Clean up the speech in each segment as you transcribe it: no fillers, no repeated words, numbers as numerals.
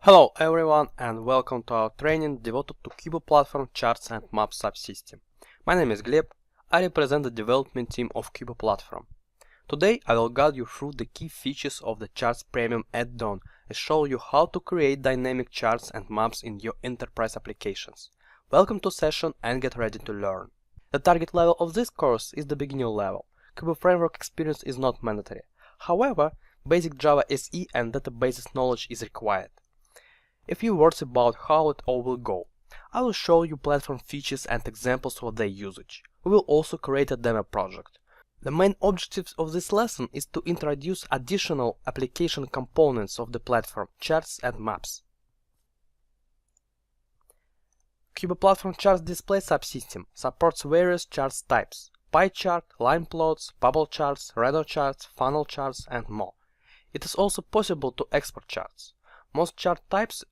Hello everyone and welcome to our training devoted to Cubo Platform Charts and Maps subsystem. My name is Gleb. I represent the development team of Cubo Platform. Today I will guide you through the key features of the Charts Premium add-on and show you how to create dynamic charts and maps in your enterprise applications. Welcome to session and get ready to learn. The target level of this course is the beginner level. Cubo Framework experience is not mandatory. However, basic Java SE and databases knowledge is required. A few words about how it all will go. I will show you platform features and examples of their usage. We will also create a demo project. The main objective of this lesson is to introduce additional application components of the platform, charts and maps. Cubo Platform Charts Display subsystem supports various charts types: pie chart, line plots, bubble charts, radar charts, funnel charts, and more. It is also possible to export charts. Most chart types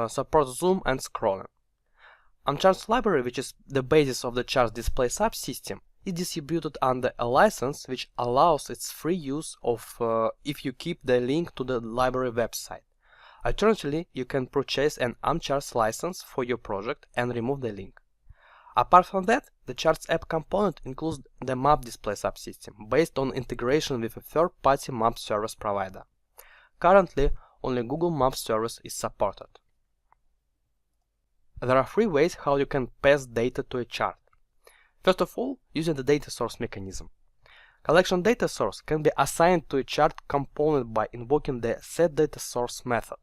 support zoom and scrolling. Charts library, which is the basis of the charts display subsystem, is distributed under a license which allows its free use of if you keep the link to the library website. Alternatively, you can purchase an charts license for your project and remove the link. Apart from that, the charts app component includes the map display subsystem based on integration with a third-party map service provider. Currently, only Google Maps service is supported. There are three ways how you can pass data to a chart. First of all, using the data source mechanism. Collection data source can be assigned to a chart component by invoking the setDataSource method.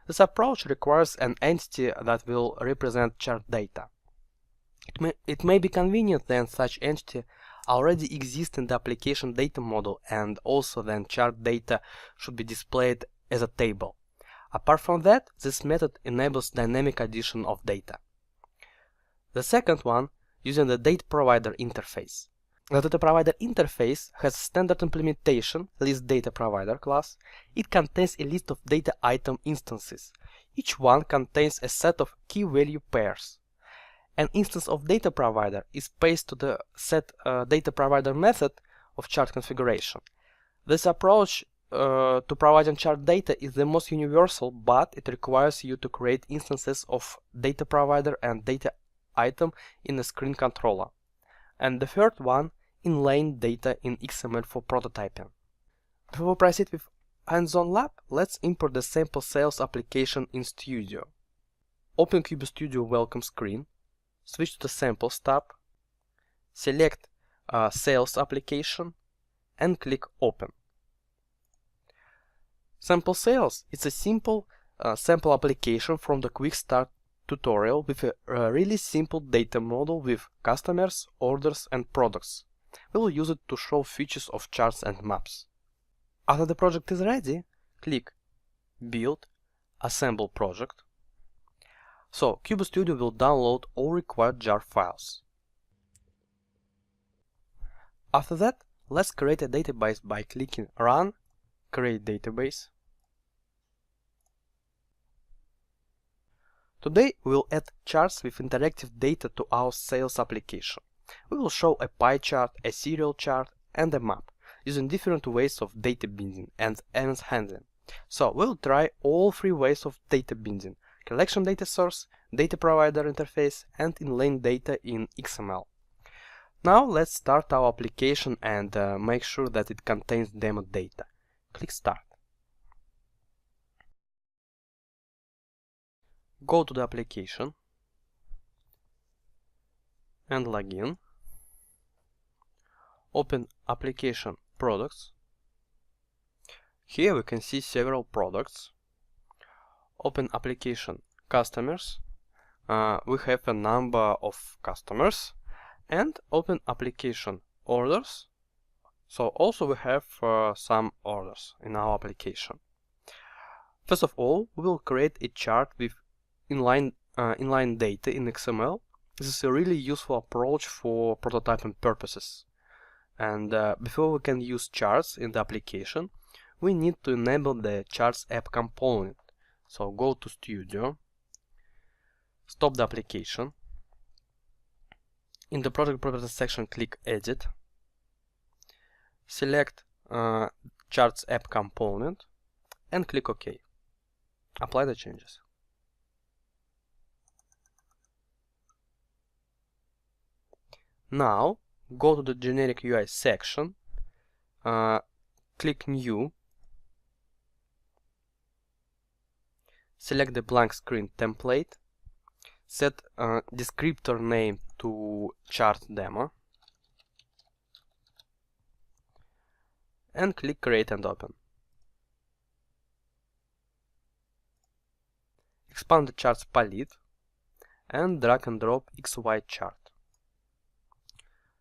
This approach requires an entity that will represent chart data. It may be convenient then such entity already exists in the application data model, and also then chart data should be displayed as a table. Apart from that, this method enables dynamic addition of data. The second one, using the data provider interface. The data provider interface has standard implementation list data provider class. It contains a list of data item instances. Each one contains a set of key value pairs. An instance of data provider is passed to the set data provider method of chart configuration. This approach to providing chart data is the most universal, but it requires you to create instances of data provider and data item in a screen controller. And the third one, inline data in XML for prototyping. Before we proceed with hands-on lab, let's import the sample sales application in Studio. Open Cubo Studio welcome screen, switch to the Samples tab, select Sales application, and click Open. Sample Sales is a simple sample application from the Quick Start tutorial with a really simple data model with customers, orders, and products. We will use it to show features of charts and maps. After the project is ready, click Build, Assemble Project. So, Cubo Studio will download all required jar files. After that, let's create a database by clicking Run, Create Database. Today we will add charts with interactive data to our sales application. We will show a pie chart, a serial chart, and a map, using different ways of data binding and events handling. So we'll try all three ways of data binding: collection data source, data provider interface, and inline data in XML. Now let's start our application and make sure that it contains demo data. Click Start. Go to the application and log in. Open Application Products. Here we can see several products. Open Application Customers. We have a number of customers. And open Application Orders. So also we have some orders in our application. First of all, we will create a chart with inline data in XML. This is a really useful approach for prototyping purposes. And before we can use charts in the application, we need to enable the charts app component. So go to Studio, stop the application. In the project properties section, click Edit. Select Charts app component and click OK. Apply the changes. Now go to the generic UI section, click New, select the blank screen template, set descriptor name to chart demo, and click Create and Open. Expand the chart's palette and drag and drop XY chart.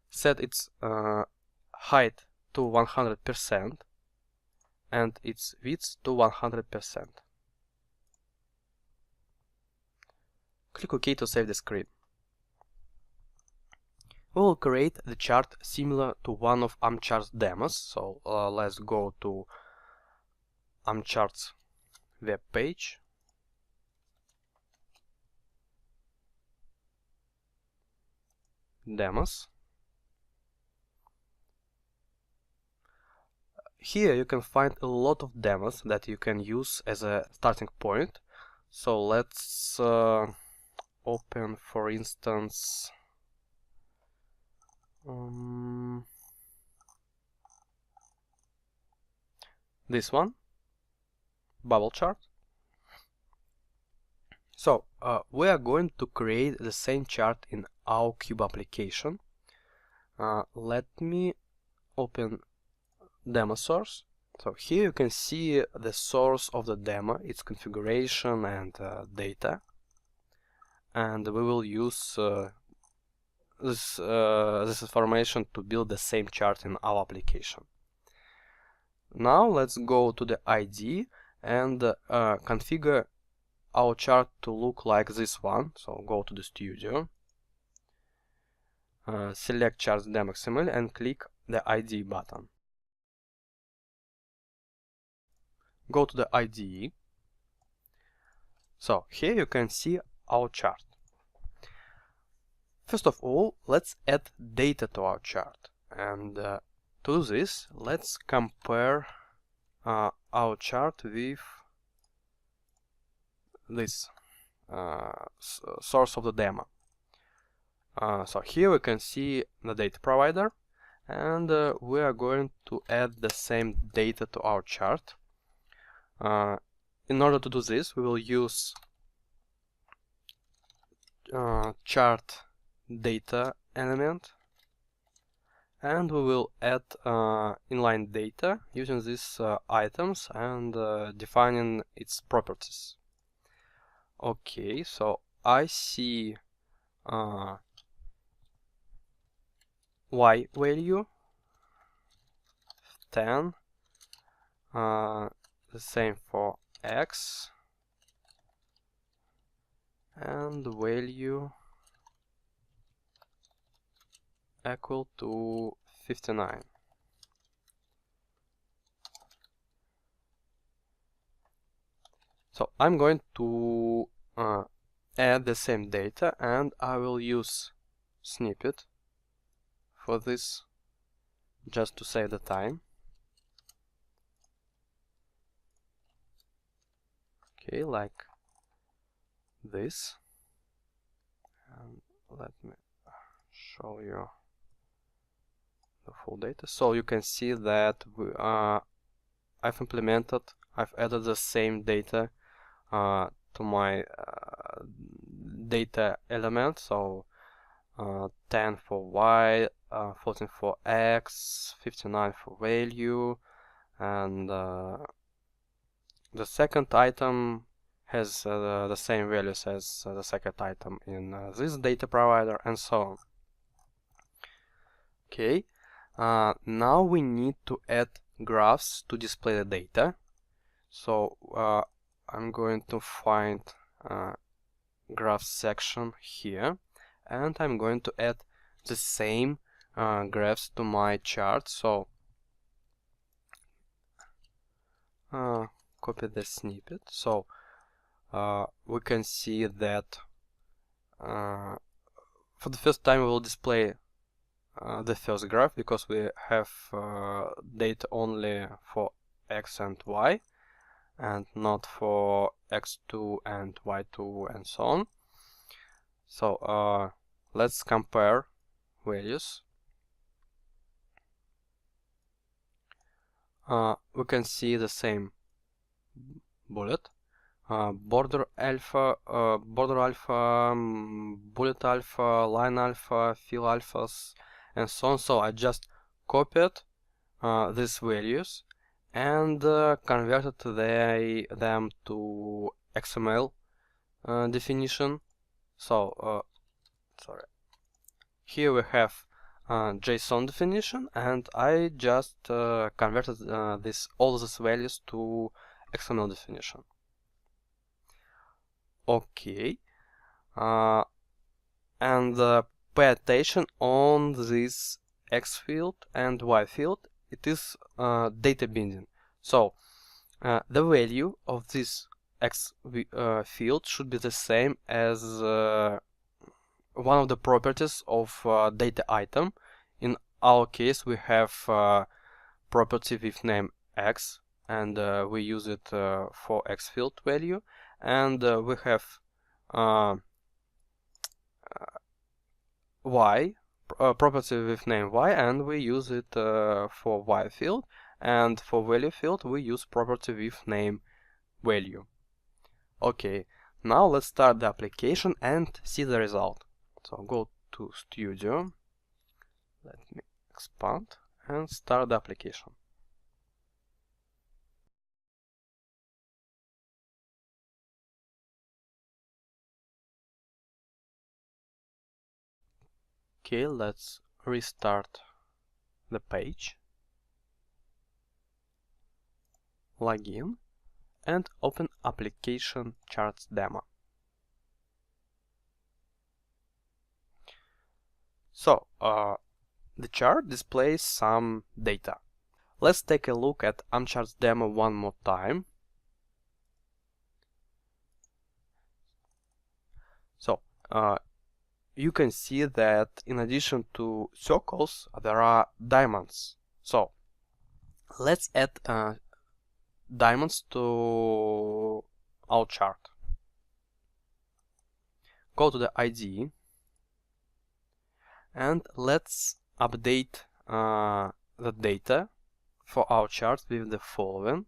Set its height to 100% and its width to 100%. Click OK to save the screen. We will create the chart similar to one of AmChart's demos, so let's go to AmChart's web page. Demos. Here you can find a lot of demos that you can use as a starting point. So let's open, for instance, this one, bubble chart. So we are going to create the same chart in our Cube application. Let me open demo source. So here you can see the source of the demo, its configuration and data, and we will use this information to build the same chart in our application. Now let's go to the ID and configure our chart to look like this one. So go to the studio, select Charts Demo XML and click the ID button. Go to the IDE. So here you can see our chart. First of all, let's add data to our chart, and to do this, let's compare our chart with this source of the demo. So here we can see the data provider, and we are going to add the same data to our chart. In order to do this, we will use chart data element, and we will add inline data using these items and defining its properties. Okay, so I see y value 10, the same for x, and value equal to 59. So I'm going to add the same data, and I will use snippet for this just to save the time. Okay, like this, and let me show you the full data. So you can see that I've added the same data to my data element. So 10 for y, 14 for x, 59 for value, and the second item has the same values as the second item in this data provider, and so on. Okay, now we need to add graphs to display the data. So I'm going to find graph section here, and I'm going to add the same graphs to my chart. So copy the snippet. So we can see that for the first time we will display the first graph, because we have data only for x and y, and not for x2 and y2 and so on. So let's compare values, we can see the same bullet. Border alpha, bullet alpha, line alpha, fill alphas, and so on. So I just copied these values and converted them to XML definition. So sorry, here we have JSON definition, and I just converted all these values to XML definition. Okay, and pay attention on this X field and Y field. It is data binding. So the value of this X field should be the same as one of the properties of data item. In our case, we have property with name X, and we use it for X field value, and we have Y, property with name Y, and we use it for Y field, and for value field we use property with name value. Okay, now let's start the application and see the result. So go to Studio, let me expand and start the application. Okay, let's restart the page, log in, and open application charts demo. So the chart displays some data. Let's take a look at Amcharts demo one more time. So you can see that in addition to circles there are diamonds. So let's add diamonds to our chart. Go to the IDE and let's update the data for our chart with the following.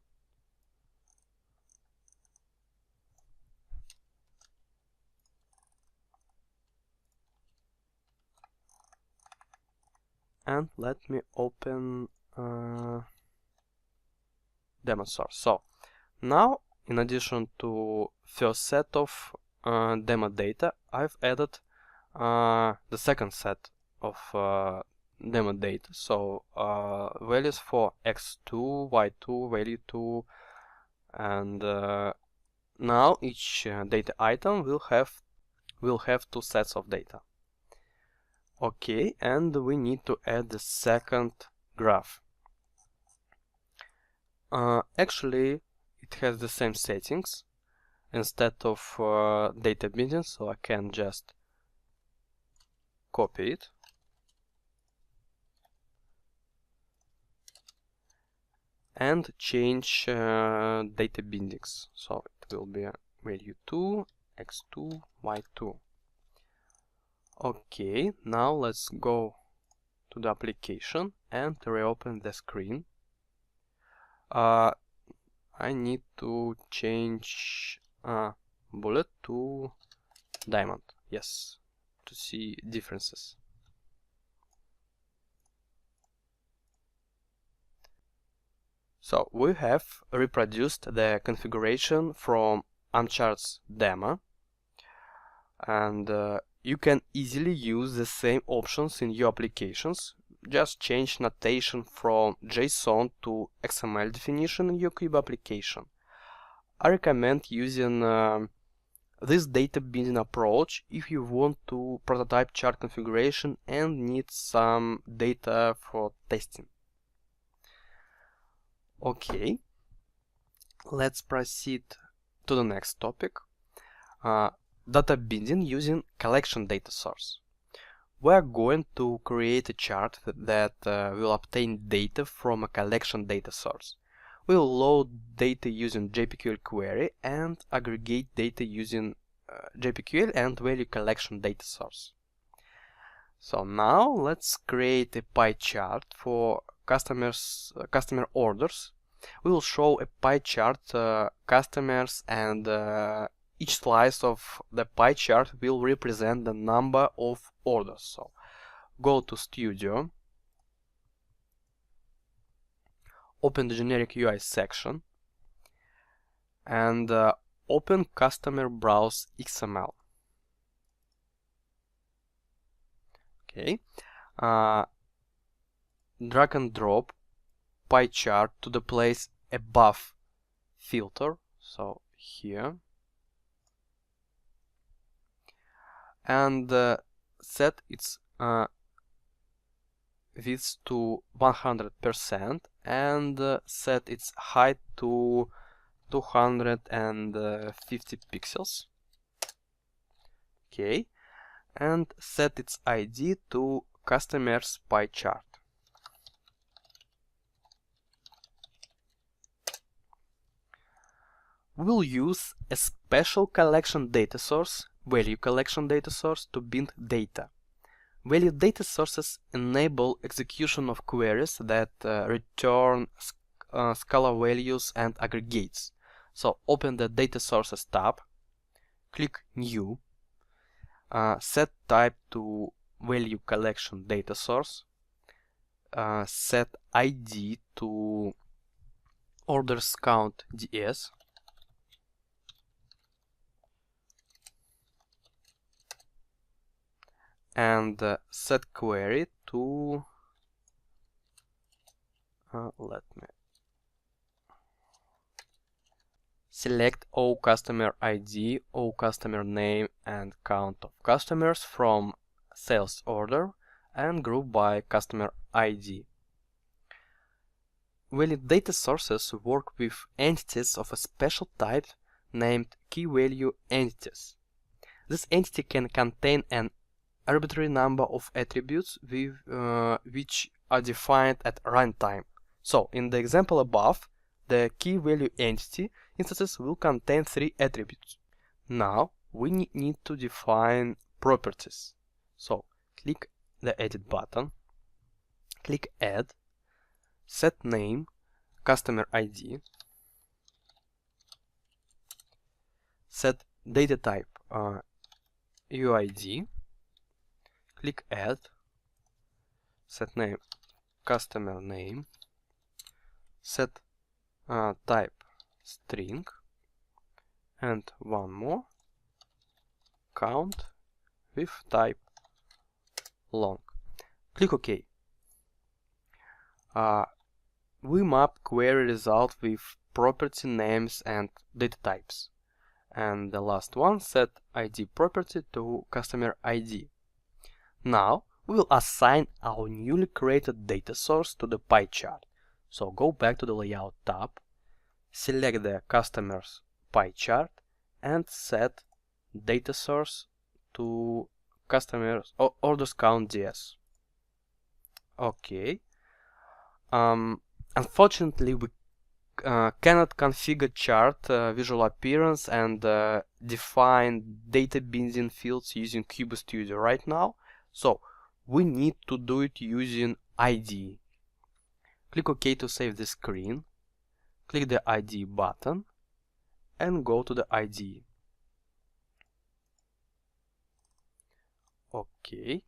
And let me open demo source. So now, in addition to first set of demo data, I've added the second set of demo data. So values for x2, y2, value 2, and now each data item will have two sets of data. Okay, and we need to add the second graph. Actually, it has the same settings instead of data binding, so I can just copy it and change data bindings. So it will be value 2, x2, y2. Okay, now let's go to the application and reopen the screen. I need to change bullet to diamond, yes, to see differences. So we have reproduced the configuration from Amcharts demo, and you can easily use the same options in your applications. Just change notation from JSON to XML definition in your Cube application. I recommend using this data binding approach if you want to prototype chart configuration and need some data for testing. Okay, let's proceed to the next topic. Data binding using collection data source. We are going to create a chart that will obtain data from a collection data source. We will load data using JPQL query and aggregate data using JPQL and value collection data source. So now let's create a pie chart for customer orders. We will show a pie chart customers, and each slice of the pie chart will represent the number of orders. So go to Studio, open the generic UI section, and open Customer Browse XML. Okay, drag and drop pie chart to the place above filter, so here, and set its width to 100% and set its height to 250 pixels. Okay, and set its ID to customer's pie chart. We'll use a special collection data source, value collection data source, to bind data. Value data sources enable execution of queries that return scalar values and aggregates. So open the Data Sources tab, click New, set type to Value Collection Data Source, set ID to Orders Count DS, and set query to let me select all customer ID, all customer name, and count of customers from sales order and group by customer ID. Value data sources work with entities of a special type named key value entities. This entity can contain an arbitrary number of attributes with, which are defined at runtime. So, in the example above, the key value entity instances will contain 3 attributes. Now, we need to define properties. So, click the Edit button, click Add, set name, customer ID, set data type UID, click Add, set name, customer name, set type string, and one more, count with type long. Click OK. We map query result with property names and data types. And the last one, set ID property to customer ID. Now we will assign our newly created data source to the pie chart. So go back to the Layout tab, select the customer's pie chart, and set data source to customers orders count DS. Okay. Unfortunately, we cannot configure chart visual appearance and define data binding fields using QBStudio right now. So we need to do it using IDE. Click OK to save the screen. Click the IDE button and go to the IDE. Okay.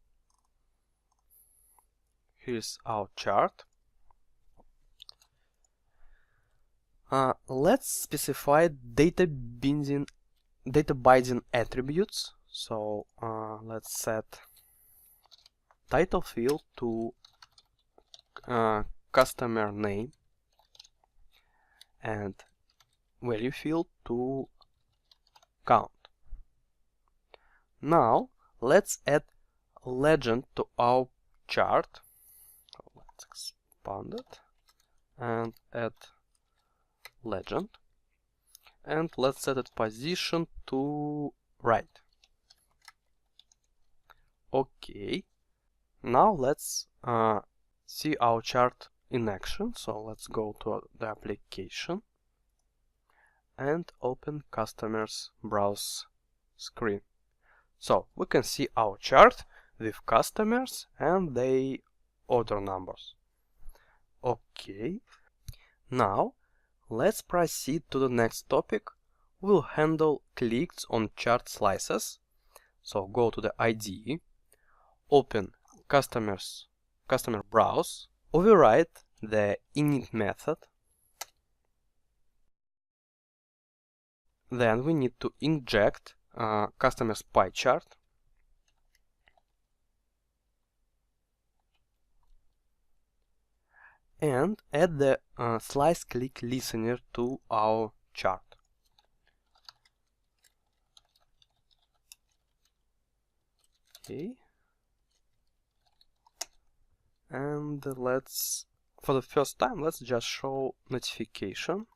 Here's our chart. Let's specify data binding attributes. So let's set title field to customer name and value field to count. Now let's add legend to our chart. So let's expand it and add legend, and let's set its position to right. Okay, now let's see our chart in action. So let's go to the application and open customers browse screen. So we can see our chart with customers and their order numbers. Okay, now let's proceed to the next topic. We'll handle clicks on chart slices. So go to the IDE, open customer browse, override the init method. Then we need to inject customer's pie chart. And add the slice click listener to our chart. Okay. And for the first time, let's just show notification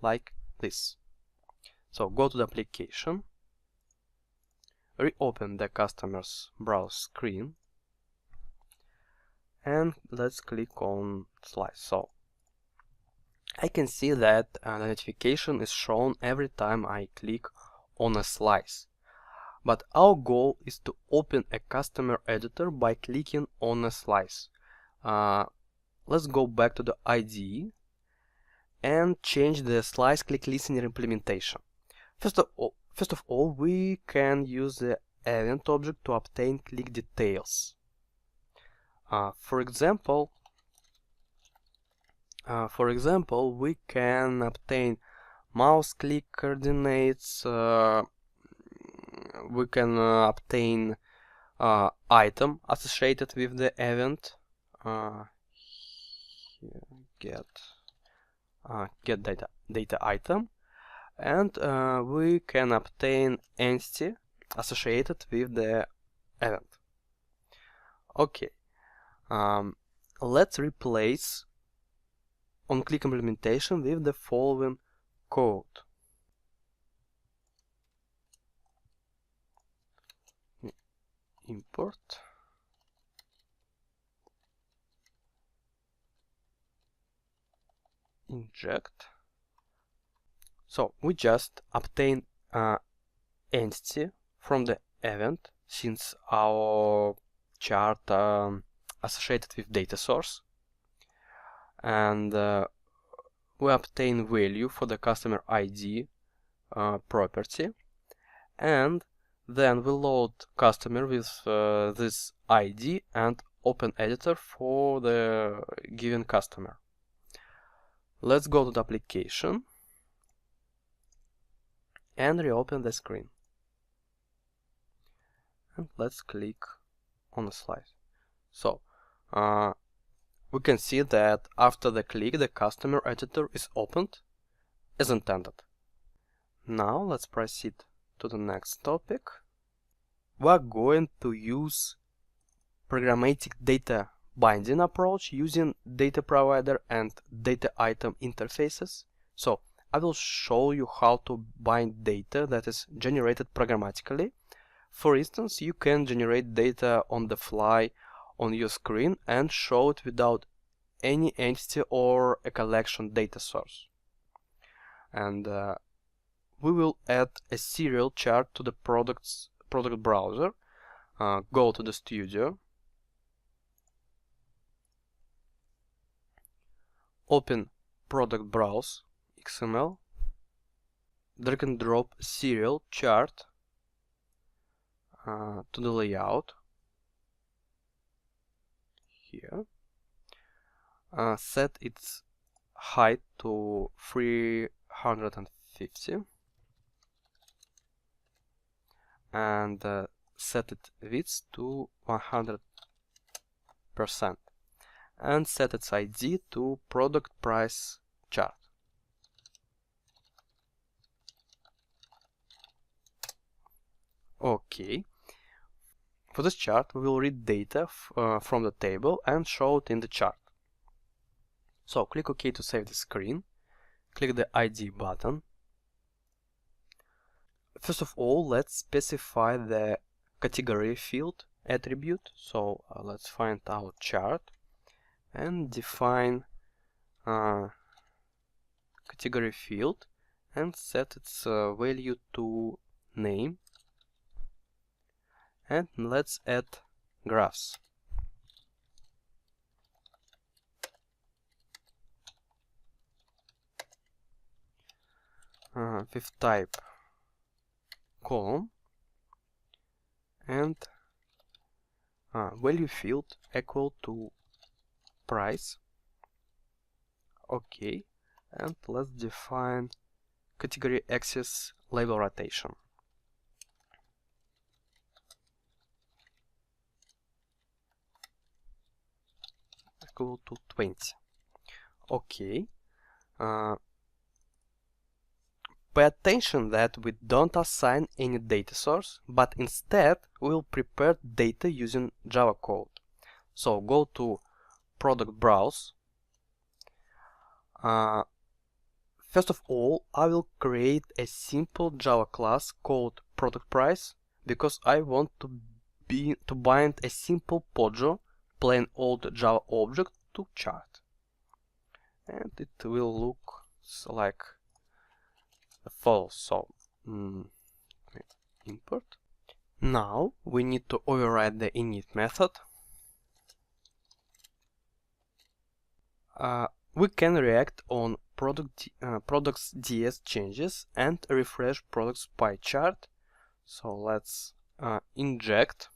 like this. So go to the application, reopen the customer's browse screen, and let's click on slice. So I can see that the notification is shown every time I click on a slice. But our goal is to open a customer editor by clicking on a slice. Let's go back to the IDE and change the slice click listener implementation. First of all, we can use the event object to obtain click details. For example, we can obtain mouse click coordinates. We can obtain item associated with the event. Here, get data item, and we can obtain entity associated with the event. Okay. Let's replace on-click implementation with the following code. Import inject. So we just obtain entity from the event, since our chart associated with data source, and we obtain value for the customer ID property, and then we load customer with this ID and open editor for the given customer. Let's go to the application and reopen the screen, and let's click on the slice. So we can see that after the click, the customer editor is opened as intended. Now let's proceed to the next topic. We're going to use programmatic data binding approach using data provider and data item interfaces. So I will show you how to bind data that is generated programmatically. For instance, you can generate data on the fly on your screen and show it without any entity or a collection data source. And we will add a serial chart to the product browser. Go to the studio, open product browse XML, drag and drop serial chart to the layout here. Set its height to 350 and set its width to 100% and set its ID to product price chart. Okay. For this chart, we will read data from the table and show it in the chart. So click OK to save the screen. Click the ID button. First of all, let's specify the category field attribute. So let's find our chart and define category field and set its value to name. and let's add graphs. With type column and value field equal to price. Okay, and let's define category axis label rotation. Equal to 20. Okay. Pay attention that we don't assign any data source, but instead we'll prepare data using Java code. So go to product browse. First of all, I will create a simple Java class called product price because I want to bind a simple Pojo plain old Java object to chart, and it will look like follows. So import. Now we need to override the init method. We can react on products DS changes and refresh products pie chart. So let's inject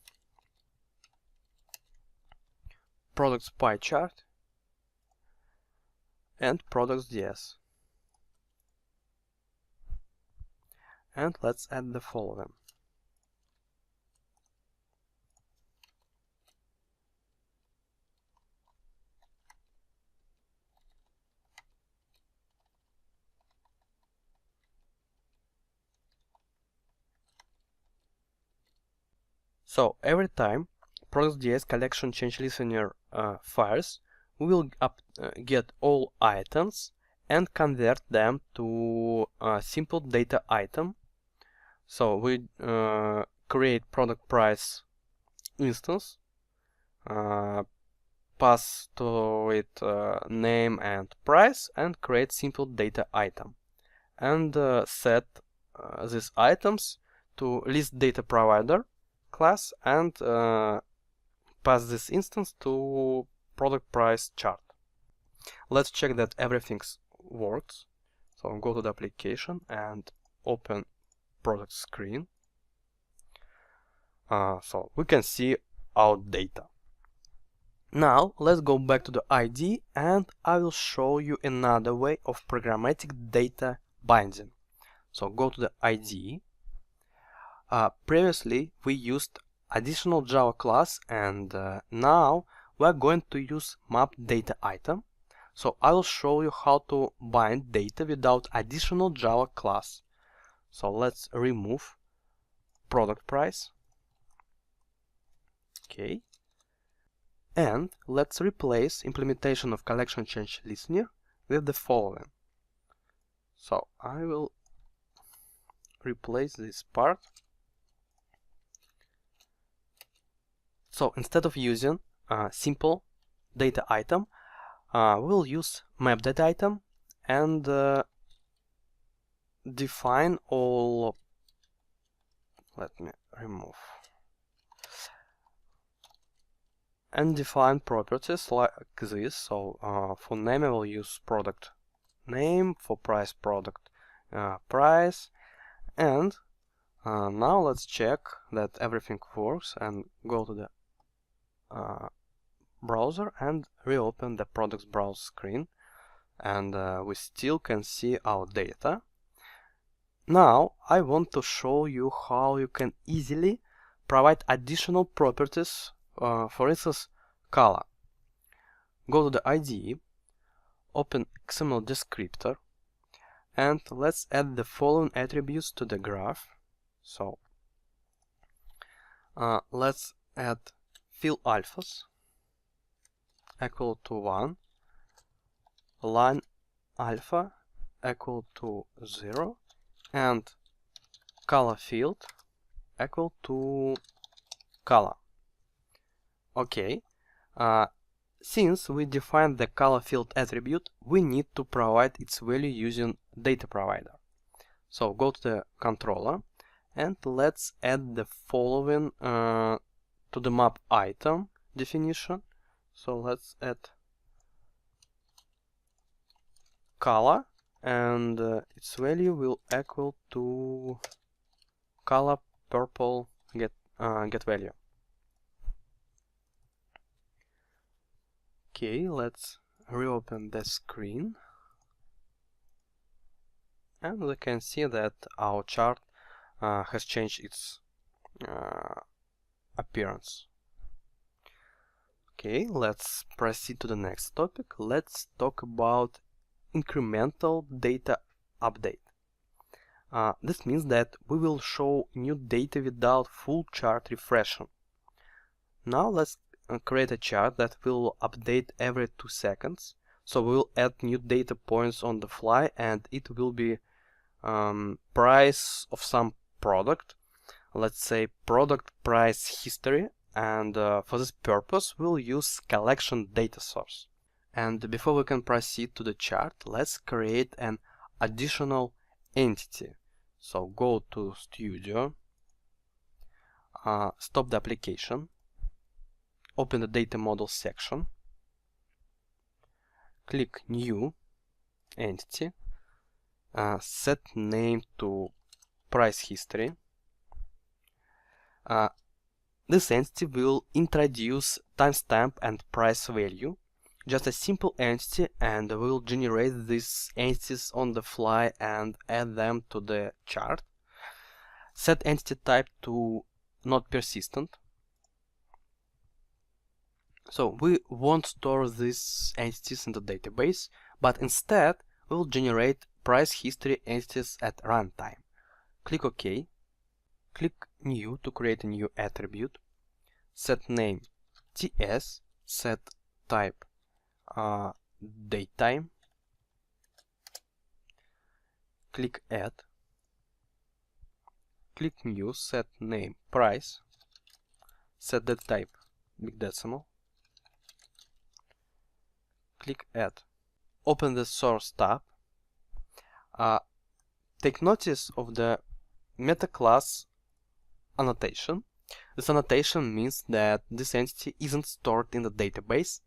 products pie chart and products DS. And let's add the following. So every time products.ds collection change listener fires, we will get all items and convert them to a simple data item. So we create product price instance, pass to it name and price, and create simple data item, and set these items to list data provider class and pass this instance to product price chart. Let's check that everything works. So go to the application and open product screen. So we can see our data. Now let's go back to the IDE and I will show you another way of programmatic data binding. So go to the IDE. Previously we used additional Java class, and now we are going to use map data item. So I will show you how to bind data without additional Java class. So let's remove product price. Okay. And let's replace implementation of collection change listener with the following. So I will replace this part. So instead of using simple data item, we'll use map data item and define all. Let me remove. And define properties like this. So for name I will use product name, for price product price, and now let's check that everything works and go to the browser and reopen the products browse screen, and we still can see our data. Now I want to show you how you can easily provide additional properties. For instance, color. Go to the IDE, open XML descriptor, and let's add the following attributes to the graph. So let's add fill alphas equal to 1, line alpha equal to 0, and color field equal to color. Okay, since we defined the color field attribute, we need to provide its value using data provider. So go to the controller And let's add the following to the map item definition. So let's add color, and its value will equal to color purple get value. Okay, let's reopen the screen, and we can see that our chart has changed its appearance. Okay, let's proceed to the next topic. Let's talk about incremental data update. This means that we will show new data without full chart refreshing. Now let's create a chart that will update every 2 seconds. So we'll add new data points on the fly, and it will be price of some product. Let's say product price history, and for this purpose we'll use collection data source. And before we can proceed to the chart, let's create an additional entity. So go to Studio, stop the application, open the data model section, click New Entity, set name to price history. This entity will introduce timestamp and price value, just a simple entity, and we'll generate these entities on the fly and add them to the chart. Set entity type to not persistent. So we won't store these entities in the database, but instead we'll generate price history entities at runtime. Click OK. Click New to create a new attribute. Set name TS. Set type datetime. Click Add. Click New. Set name price. Set date type big decimal. Click Add. Open the Source tab. Take notice of the meta class annotation. This annotation means that this entity isn't stored in the database.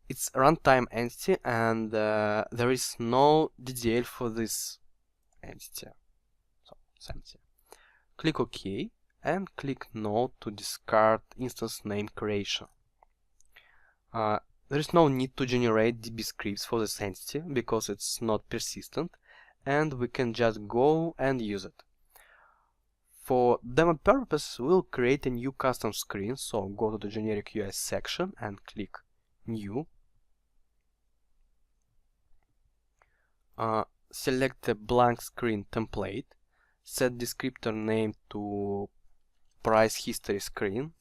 It's a runtime entity, and there is no DDL for this entity. So it's empty. Click OK and click No to discard instance name creation. There is no need to generate DB scripts for this entity because it's not persistent, and we can just go and use it. For demo purpose, we'll create a new custom screen, so go to the generic UI section and click New. Select the blank screen template, set descriptor name to price history screen,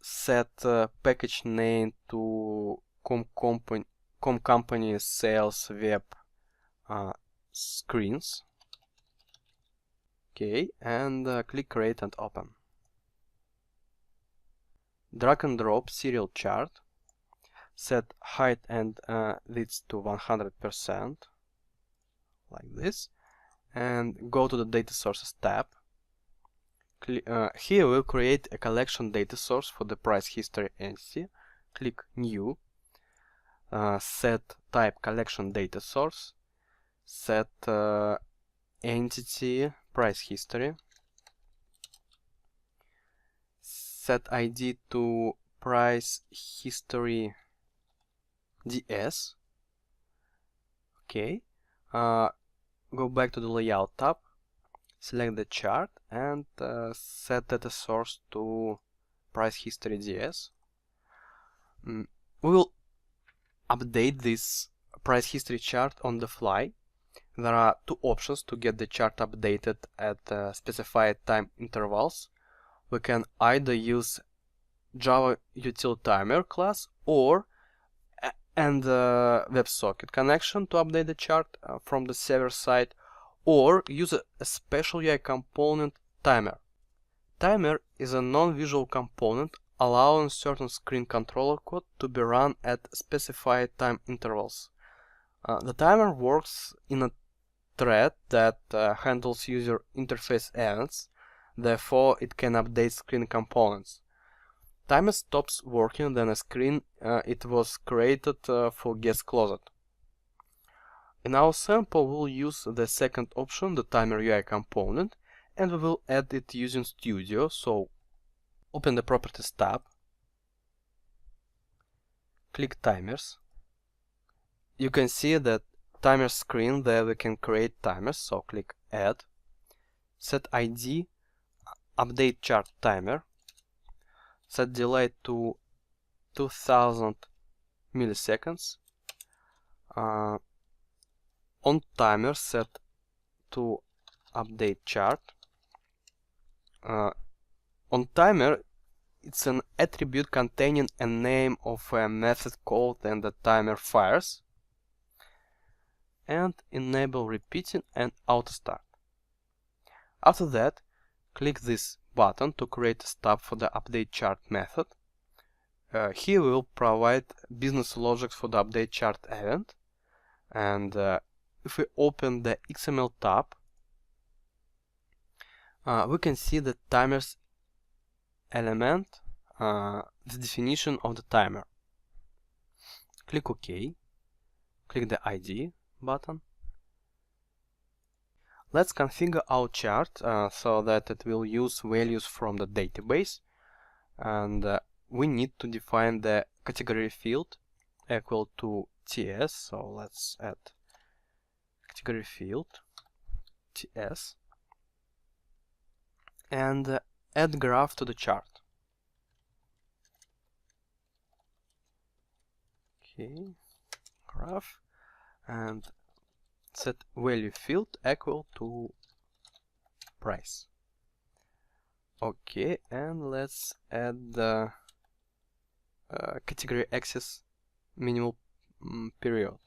set package name to com company sales web screens. Okay, and click create and open. Drag and drop serial chart. Set height and width to 100%, like this, and go to the data sources tab. Here we'll create a collection data source for the price history entity. Click New. Set type collection data source. Set entity price history. Set ID to price history DS. Okay. Go back to the layout tab. Select the chart and set data source to price history DS. We will update this price history chart on the fly. There are two options to get the chart updated at specified time intervals. We can either use Java util_timer class or and WebSocket connection to update the chart from the server side, or use a special UI component timer. Timer is a non-visual component allowing certain screen controller code to be run at specified time intervals. The timer works in a thread that handles user interface events, therefore it can update screen components. Timer stops working when a screen it was created for gets closed. In our sample, we'll use the second option, the timer UI component, and we will add it using Studio. So open the Properties tab, click Timers. You can see that timer screen there we can create timers, so click Add, set ID, update chart timer, set delay to 2000 milliseconds, on timer set to update chart. On timer, it's an attribute containing a name of a method called and the timer fires, and enable repeating and auto start. After that, click this button to create a stub for the update chart method. Here we will provide business logic for the update chart event, and if we open the XML tab, we can see the timers element, the definition of the timer. Click OK, click the ID button. Let's configure our chart so that it will use values from the database, and we need to define the category field equal to TS, so let's add category field TS and add graph to the chart. Okay, graph, and set value field equal to price. Okay, and let's add the category access minimal period.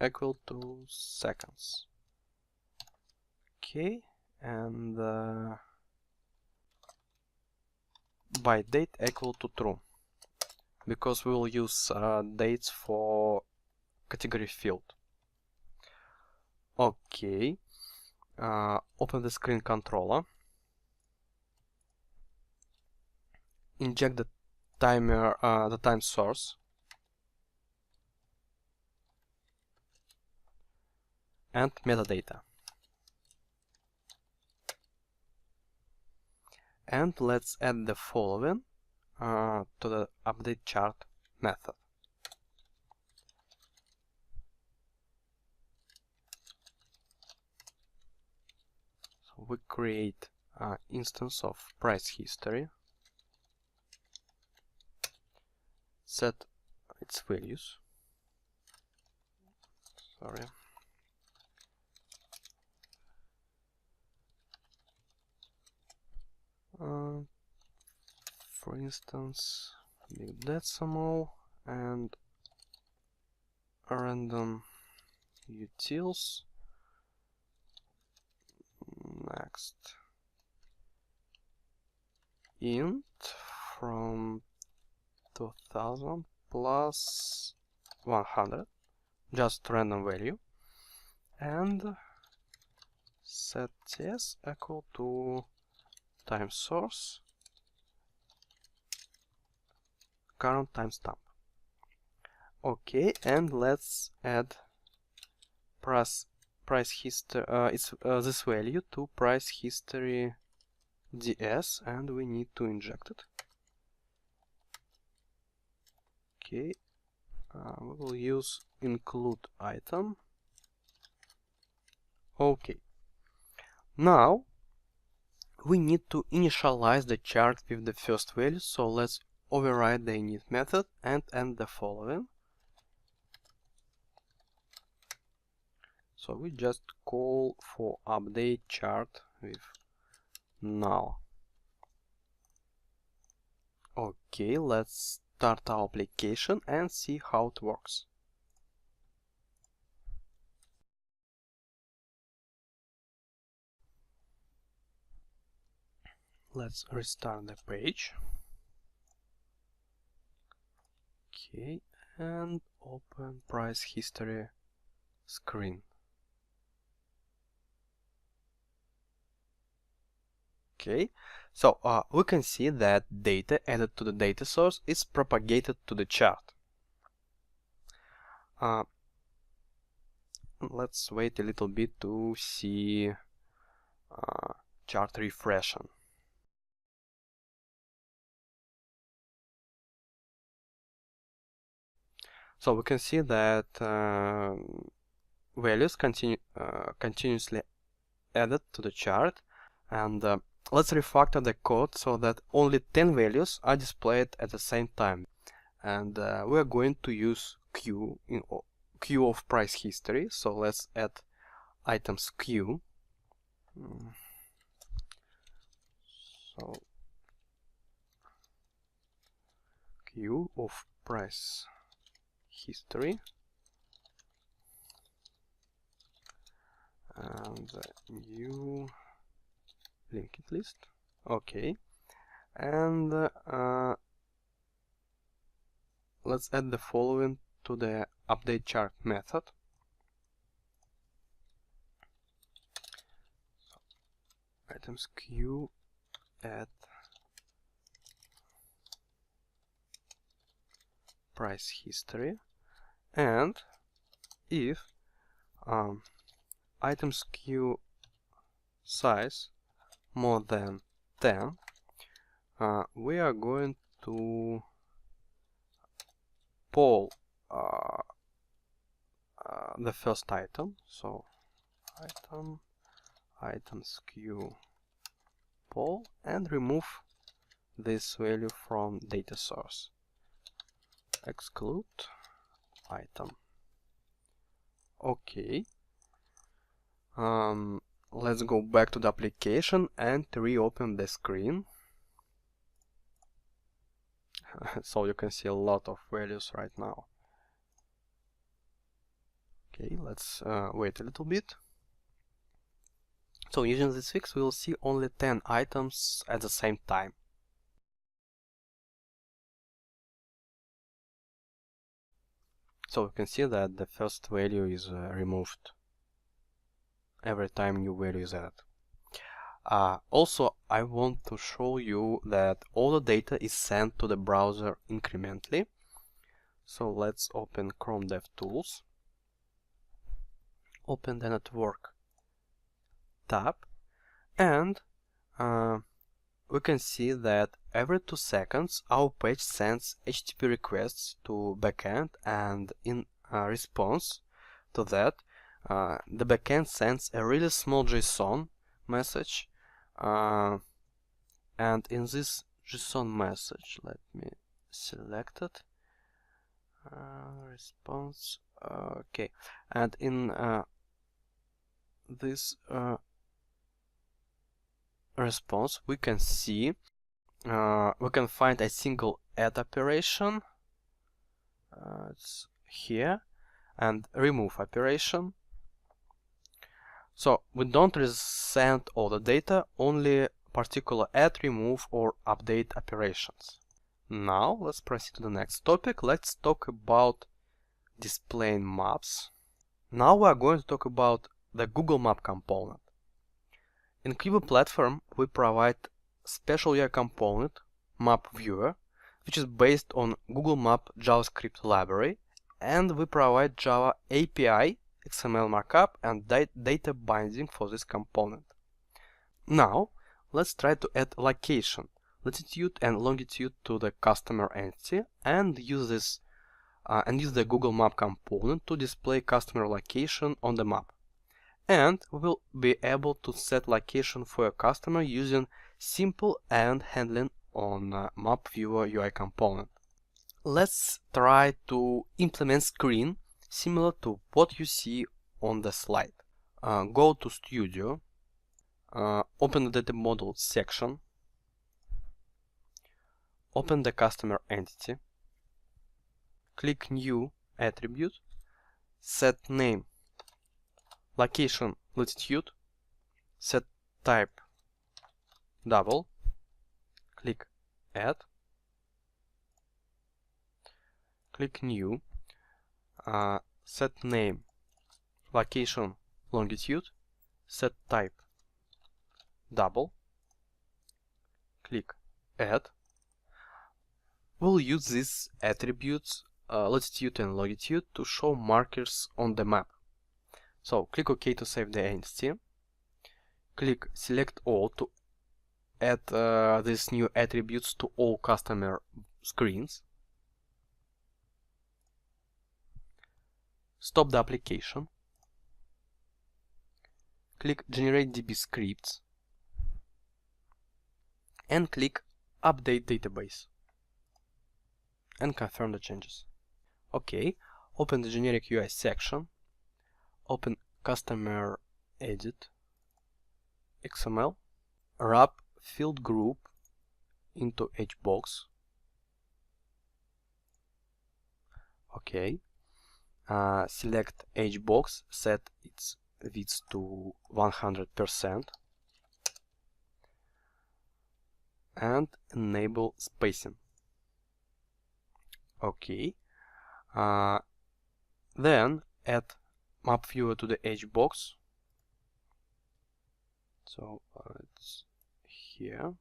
Equal to seconds. Okay, and by date equal to true, because we will use dates for category field. Okay, open the screen controller, inject the timer, the time source, and metadata. And let's add the following to the update chart method. So we create an instance of price history, set its values. Sorry. For instance, big decimal and random utils. Next, int from 2000 plus 100, just random value, and set ts equal to time source current timestamp. Okay, and let's add price history, this value to price history ds, and we need to inject it. Okay, we will use include item. Okay, now we need to initialize the chart with the first value, so let's override the init method and end the following. So we just call for update chart with null. Okay, let's start our application and see how it works. Let's restart the page. Okay, and open price history screen. Okay, so we can see that data added to the data source is propagated to the chart. Let's wait a little bit to see chart refreshing. So we can see that values continuously added to the chart, and let's refactor the code so that only 10 values are displayed at the same time. And we are going to use queue of price history. So let's add items queue. So queue of price history and new linked list. Okay, and let's add the following to the update chart method. So, items queue add price history, and if items queue size more than 10, we are going to poll the first item. So items queue poll, and remove this value from data source. Exclude item. Okay. Let's go back to the application and reopen the screen. So you can see a lot of values right now. Okay, let's wait a little bit. So using this fix, we will see only 10 items at the same time. So you can see that the first value is removed every time new value is added. Also, I want to show you that all the data is sent to the browser incrementally. So let's open Chrome DevTools, open the network tab, and we can see that every 2 seconds our page sends HTTP requests to backend, and in response to that the backend sends a really small JSON message, and in this JSON message, let me select it, response, okay, and in this response we can see we can find a single add operation, it's here, and remove operation. So we don't send all the data, only particular add, remove, or update operations. Now let's proceed to the next topic. Let's talk about displaying maps. Now we are going to talk about the Google Map component. In Quibo platform, we provide special UI component, Map Viewer, which is based on Google Map JavaScript library, and we provide Java API, XML markup, and data binding for this component. Now, let's try to add location, latitude and longitude to the customer entity, and use this use the Google Map component to display customer location on the map. And we will be able to set location for a customer using simple errand handling on Map Viewer UI component. Let's try to implement screen similar to what you see on the slide. Go to Studio, open the Data Model section, open the customer entity, click New Attribute, set name location latitude, set type double, click Add, click New, set name, location, longitude, set type, double, click Add. We'll use these attributes, latitude and longitude, to show markers on the map. So click OK to save the entity. Click Select All to add these new attributes to all customer screens. Stop the application. Click Generate DB Scripts and click Update Database and confirm the changes. OK, open the generic UI section, open Customer Edit, XML, wrap field group into HBox. OK, select HBox, set its width to 100% and enable spacing. OK, then add map viewer to the HBox. So it's here.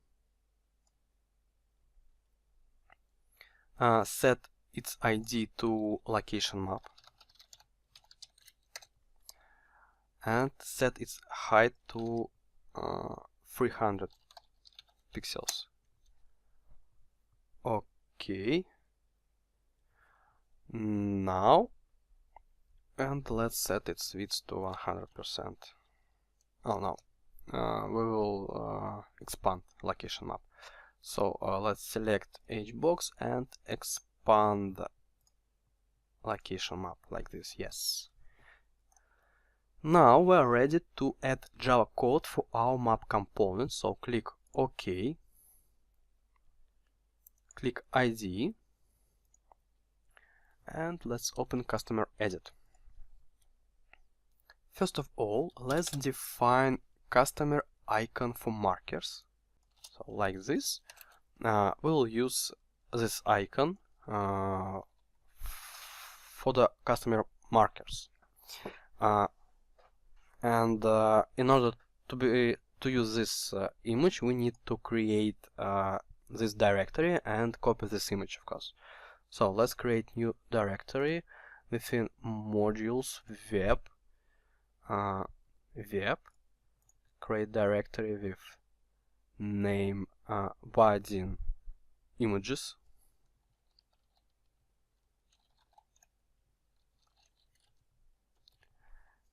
Set its ID to location map and set its height to 300 pixels. Okay. Now, and let's set its width to 100%. Oh no, we will expand location map. So let's select HBox and expand location map like this. Yes. Now we are ready to add Java code for our map component. So click OK. Click ID. And let's open Customer Edit. First of all, let's define customer icon for markers. So like this. We'll use this icon for the customer markers. And in order to use this image, we need to create this directory and copy this image, of course. So let's create new directory within modules web, create directory with name body images,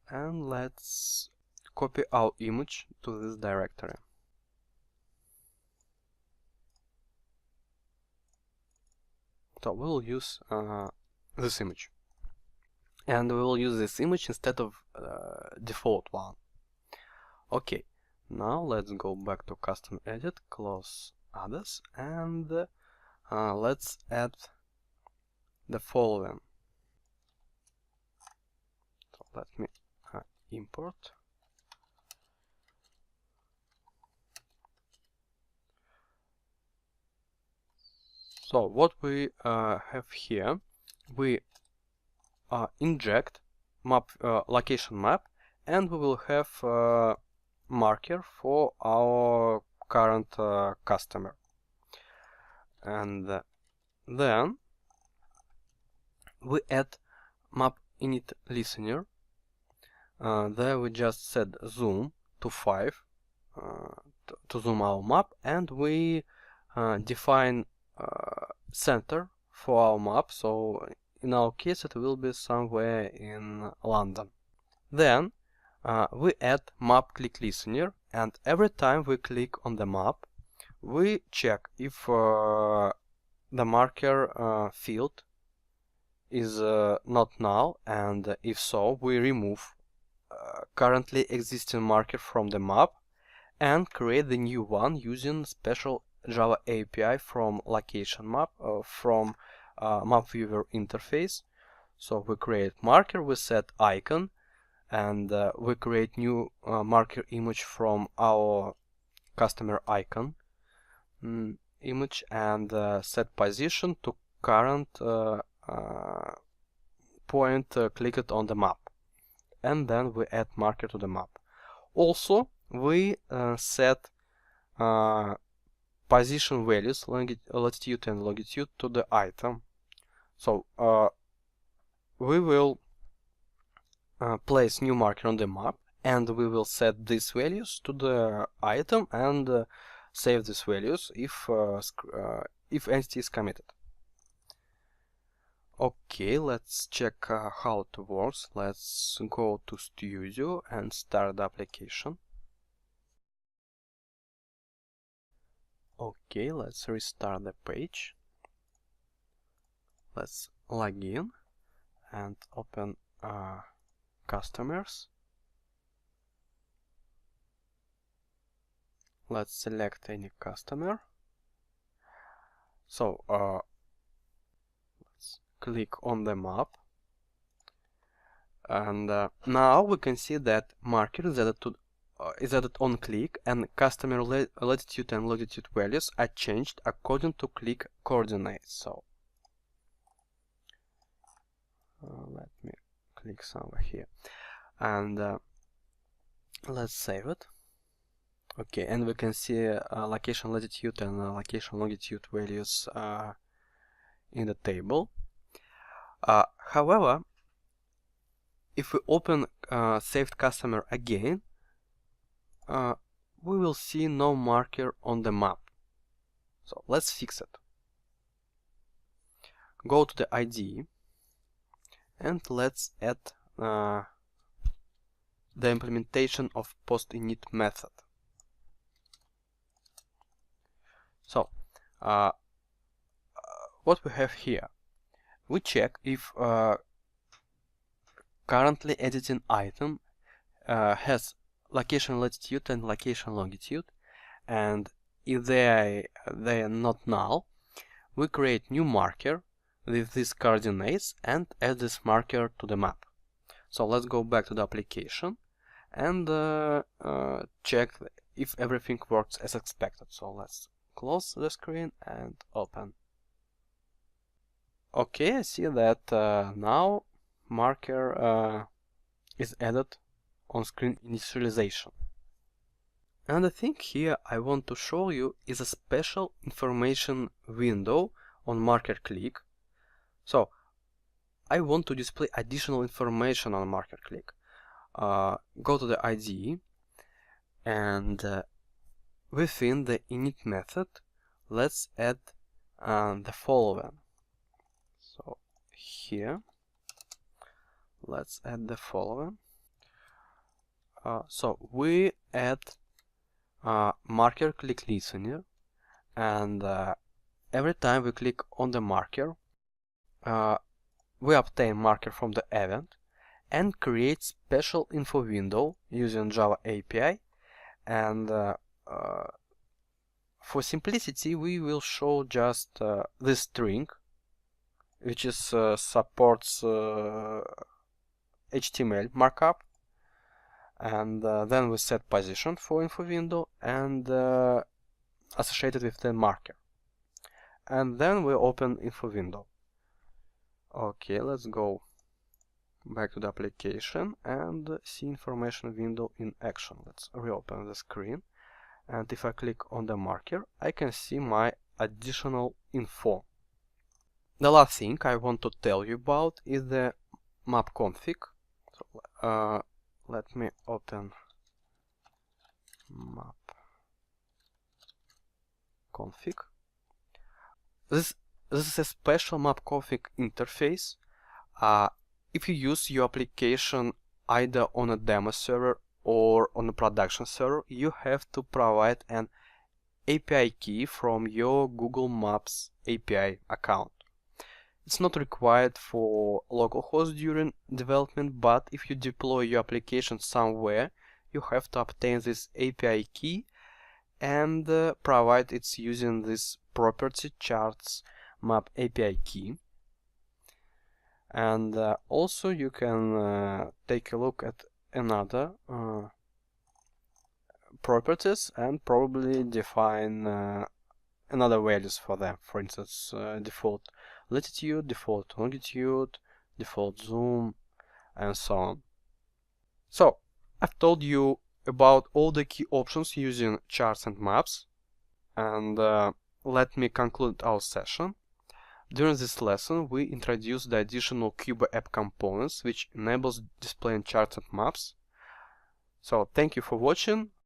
and let's copy our image to this directory. So we'll use this image, and we will use this image instead of default one. Okay, now let's go back to Custom Edit, close others, and let's add the following. So let me import. So what we have here, we inject map location map, and we will have marker for our current customer. And then we add map init listener. There we just set zoom to 5 to zoom our map, and we define center for our map. So in our case it will be somewhere in London. Then we add map click listener, and every time we click on the map, we check if the marker field is not null, and if so, we remove currently existing marker from the map and create the new one using special Java API from location map from map viewer interface. So we create marker, we set icon, and we create new marker image from our customer icon image, and set position to current point clicked on the map, and then we add marker to the map. Also, we set position values, latitude and longitude, to the item. So we will place new marker on the map, and we will set these values to the item and save these values if entity is committed. Okay, let's check how it works. Let's go to Studio and start the application. Okay, let's restart the page. Let's log in and open customers. Let's select any customer. So let's click on the map, and now we can see that marker is added on click, and customer latitude and longitude values are changed according to click coordinates. So let me click somewhere here, and let's save it. Okay, and we can see location latitude and location longitude values in the table. However, if we open saved customer again, we will see no marker on the map. So let's fix it. Go to the IDE and let's add the implementation of post-init method. So what we have here, we check if currently editing item has location latitude and location longitude, and if they are not null, we create new marker with these coordinates and add this marker to the map. So let's go back to the application and check if everything works as expected. So let's close the screen and open. Okay, I see that now marker is added on screen initialization. Another thing here I want to show you is a special information window on marker click. So I want to display additional information on marker click. Go to the IDE, and within the init method, let's add the following. So here, let's add the following. So we add marker click listener, and every time we click on the marker, we obtain marker from the event and create special info window using Java API. And for simplicity, we will show just this string, which is supports HTML markup, and then we set position for info window and associated with the marker, and then we open info window. Okay, let's go back to the application and see information window in action. Let's reopen the screen, and if I click on the marker, I can see my additional info. The last thing I want to tell you about is the map config. So let me open map config. This is a special map config interface. If you use your application either on a demo server or on a production server, you have to provide an API key from your Google Maps API account. It's not required for localhost during development, but if you deploy your application somewhere, you have to obtain this API key and provide it using this property charts map API key. And also you can take a look at another properties and probably define another values for them. For instance, default latitude, default longitude, default zoom, and so on. So I've told you about all the key options using charts and maps, and let me conclude our session. During this lesson, we introduced the additional Cubo app components, which enables displaying charts and maps. So thank you for watching.